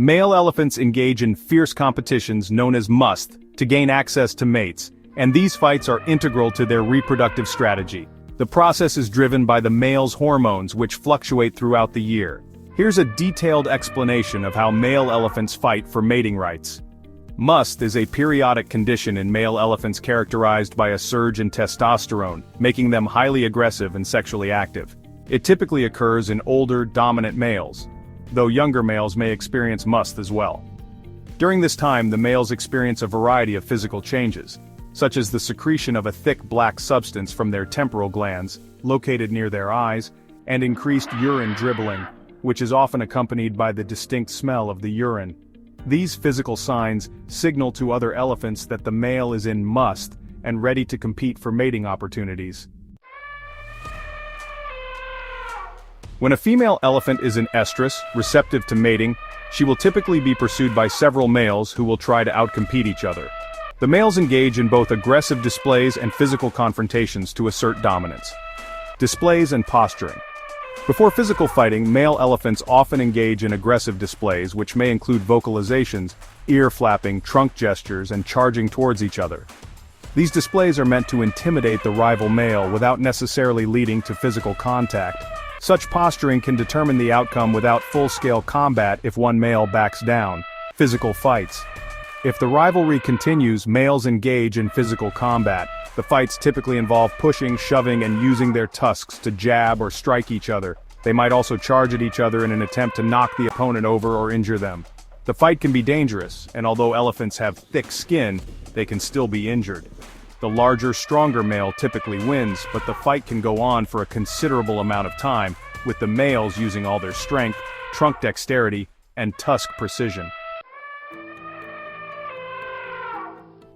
Male elephants engage in fierce competitions known as must to gain access to mates, and these fights are integral to their reproductive strategy. The process is driven by the male's hormones, which fluctuate throughout the year. Here's a detailed explanation of how male elephants fight for mating rights. Must is a periodic condition in male elephants characterized by a surge in testosterone, making them highly aggressive and sexually active. It typically occurs in older, dominant males, though younger males may experience must as well. During this time, the males experience a variety of physical changes, such as the secretion of a thick black substance from their temporal glands, located near their eyes, and increased urine dribbling, which is often accompanied by the distinct smell of the urine. These physical signs signal to other elephants that the male is in must and ready to compete for mating opportunities. When a female elephant is in estrus, receptive to mating, she will typically be pursued by several males who will try to outcompete each other. The males engage in both aggressive displays and physical confrontations to assert dominance. Displays and posturing. Before physical fighting, male elephants often engage in aggressive displays which may include vocalizations, ear flapping, trunk gestures, and charging towards each other. These displays are meant to intimidate the rival male without necessarily leading to physical contact. Such posturing can determine the outcome without full-scale combat if one male backs down. Physical fights. If the rivalry continues, males engage in physical combat. The fights typically involve pushing, shoving, and using their tusks to jab or strike each other. They might also charge at each other in an attempt to knock the opponent over or injure them. The fight can be dangerous, and although elephants have thick skin, they can still be injured. The larger, stronger male typically wins, but the fight can go on for a considerable amount of time, with the males using all their strength, trunk dexterity, and tusk precision.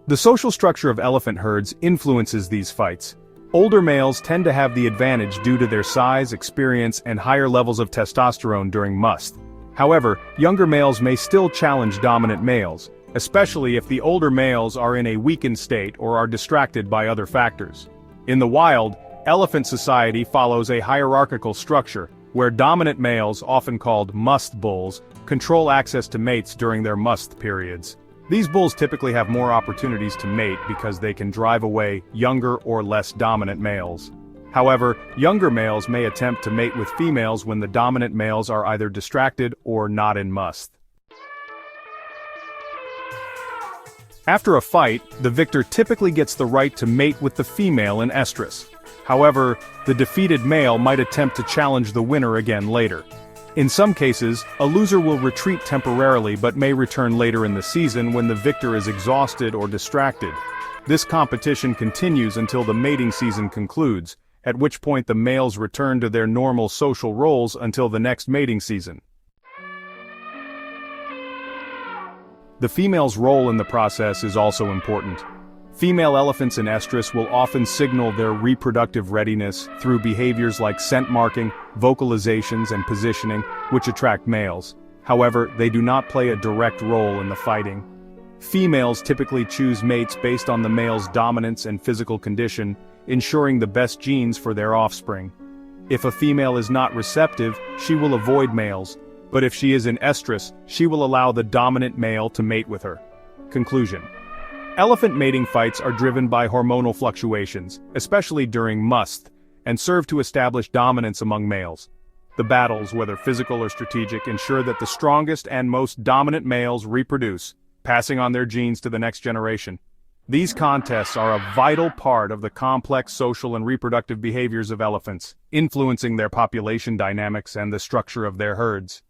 The social structure of elephant herds influences these fights. Older males tend to have the advantage due to their size, experience, and higher levels of testosterone during must. However, younger males may still challenge dominant males, especially if the older males are in a weakened state or are distracted by other factors. In the wild, elephant society follows a hierarchical structure, where dominant males, often called must bulls, control access to mates during their must periods. These bulls typically have more opportunities to mate because they can drive away younger or less dominant males. However, younger males may attempt to mate with females when the dominant males are either distracted or not in must. After a fight, the victor typically gets the right to mate with the female in estrus. However, the defeated male might attempt to challenge the winner again later. In some cases, a loser will retreat temporarily but may return later in the season when the victor is exhausted or distracted. This competition continues until the mating season concludes, at which point the males return to their normal social roles until the next mating season. The female's role in the process is also important. Female elephants in estrus will often signal their reproductive readiness through behaviors like scent marking, vocalizations, and positioning, which attract males. However, they do not play a direct role in the fighting. Females typically choose mates based on the male's dominance and physical condition, ensuring the best genes for their offspring. If a female is not receptive, she will avoid males, but if she is in estrus, she will allow the dominant male to mate with her. Conclusion. Elephant mating fights are driven by hormonal fluctuations, especially during must, and serve to establish dominance among males. The battles, whether physical or strategic, ensure that the strongest and most dominant males reproduce, passing on their genes to the next generation. These contests are a vital part of the complex social and reproductive behaviors of elephants, influencing their population dynamics and the structure of their herds.